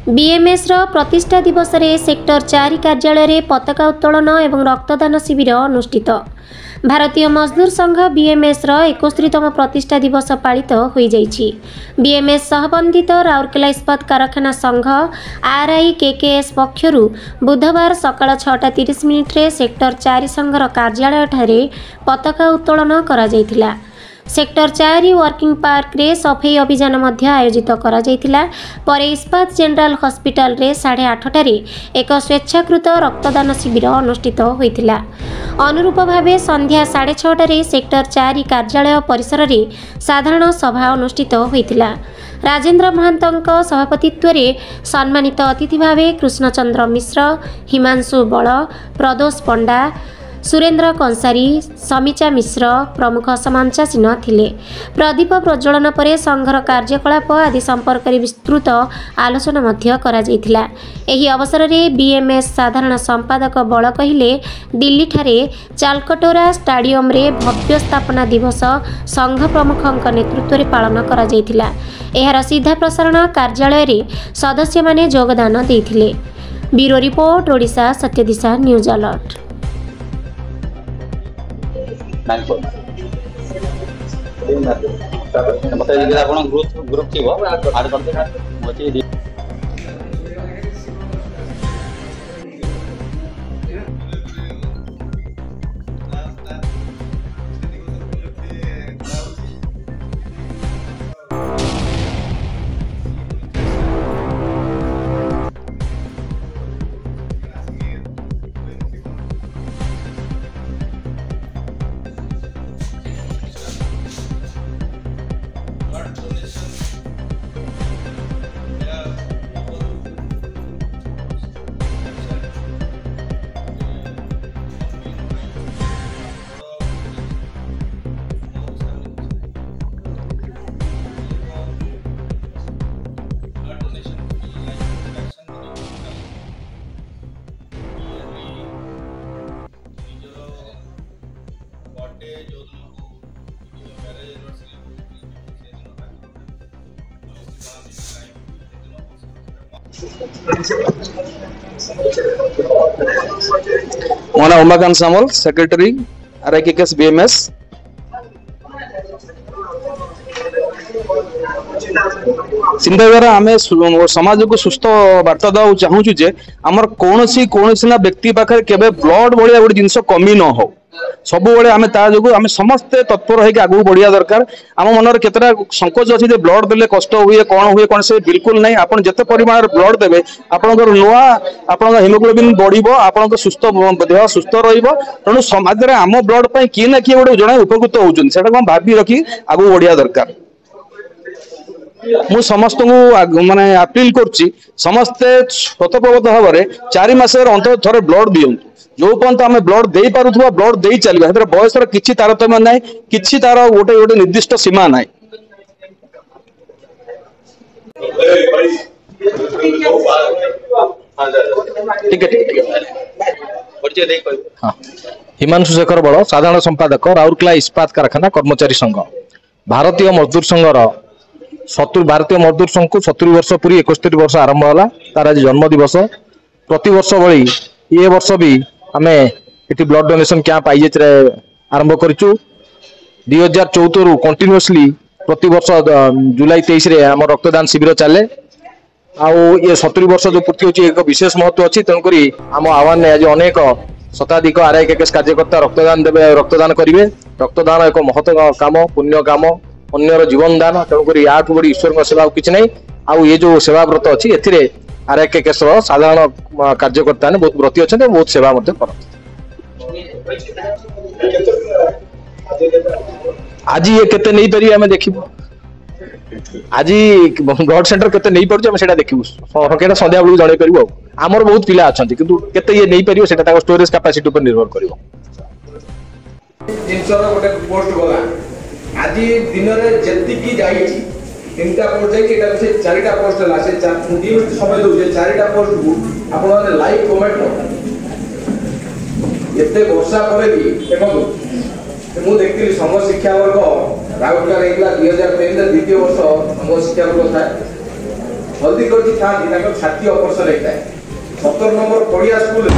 BMS प्रतिष्ठा दिवस रे सेक्टर 4 कार्यालय रे पताका उत्तोलन एवं रक्तदान शिविर अनुष्ठित। भारतीय मजदूर संघ बीएमएस 71तम प्रतिष्ठा दिवस पालित होई जाइछि। बीएमएस सहबंधित राउरकेला इस्पात कारखाना संघ RIKKS पक्षरु बुधवार सकाळ 6:30 रे सेक्टर 4 संघर कार्यालय ठारे पताका उत्तोलन करा जाइथिला। सेक्टर 4 वर्किंग पार्क रे सफाई अभियान मध्य आयोजित करा जाइथिला। परे इस्पात जनरल हॉस्पिटल रे 8:30 रे एक स्वेच्छाकृत रक्तदान शिविर अनुष्ठित होइथिला। अनुरूप भावे संध्या 6:30 रे सेक्टर 4 कार्यालय परिसर रे साधारण सभा अनुष्ठित होइथिला। राजेंद्र महांतंक सभापतित्व रे सम्मानित अतिथि भावे कृष्णचंद्र मिश्र, हिमांशु बळ, प्रदोष पंडा, सुरेंद्र कंसारी, समीचा मिश्र प्रमुख समांचासीन थिले। प्रदीप प्रज्वलन परे संघर कार्यकलाप आदि संपर्क में विस्तृत आलोचना मध्य करा जाइथिला। एही अवसर में बीएमएस साधारण संपादक बल कहिले दिल्ली ठारे चालकटोरा स्टाडियम रे भव्य स्थापना दिवस संघ प्रमुखक नेतृत्व में पालन करा जाइथिला। एहार सीधा प्रसारण कार्यालय रे सदस्य माने योगदान देइथिले। Bureau report Odisha Satyadisha news alert. Group थी आड करते मोना Umakant Samal secretary RIKKS BMS। चिंताधारा आम समाज को सुस्थ वार्ता देवा चाहूँ जे आमर कौन ना व्यक्ति पाखे केबे ब्लड भाया गोटे जिनस कमी न हो सब बड़े आम जो आम समस्ते तत्पर होकर आगू बढ़िया दरकार। आम मनर केतरा संकोच अच्छी ब्लड देले कष्ट हुए कौन से बिल्कुल नहीं। आप जिते परिमाण ब्लड देवे आपंकर नुआ आप हिमोग्लोबिन बढ़ आप सुस्थ देह सुस्थ रू समाज में आम ब्लड पर किए ना किए गोटे जड़े उपकृत होता भावी रखी आगू बढ़िया दरकार। मु समस्त को माने अपील करुच्ची समस्ते स्वतःप्रवत भाव में 4 मास अंत थे ब्लड दिंतु। जो पर्यंत आम ब्लड दे पारुवा ब्लड दे चलवा बयसर किसी तारतम्य ना कि तार गोटे गोटे निर्दिष्ट सीमा ना। हिमांशु शेखर बड़ साधारण संपादक राउरकेला इस्पात कारखाना कर्मचारी संघ। भारतीय मजदूर संघर 70 भारतीय मजदूर संघ को 70 वर्ष पूरी 71 वर्ष आरंभ होला तार आज जन्म दिवस। प्रति वर्ष भली ये वर्ष भी आम ये ब्लड डोनेशन कैंप आईएच आरंभ करूँ। 2014 रु कंटिन्यूअसली प्रति वर्ष जुलाई 23 रे आम रक्तदान शिविर चले। ये 70 वर्ष जो पूर्ति होची एक विशेष महत्व अच्छी तेणुक आम आह्वान आज अनेक शताधिक RIKKS कार्यकर्ता रक्तदान देवे रक्तदान करेंगे। रक्तदान एक महत्व काम पुण्य काम अन्यर जीवन दान तेणुक या बड़ी ईश्वर सेवा किसी नहीं। आउ ये जो सेवाव्रत अच्छी ए RIKKS साधारण कार्यकर्ता ने बहुत व्रती अच्छा बहुत सेवा कर। आज ये केते नहीं पारि आम देखू आज ब्लड सेंटर केते नहीं पारे देखू संध्या बेलू जन पारू। आमर बहुत पिला अच्छा किंतु केते ये नहीं पार से स्टोरेज कैपेसिटी पर निर्भर कर। आज दिन में जी जाइए 3टा पोस्ट जाइए से 4टा पोस्ट है से 2 मिनट समय दौजे 4टा पोस्ट को आप लाइक कमेंट एत वर्षा पर भी देखो मुझे देखी सम शिक्षा वर्ग राउरकेला 2003 द्वितीय वर्ष सम शिक्षा वर्ग था हल्दी करती था छाती ऑपरेशन होता है 17 नंबर पड़िया स्कूल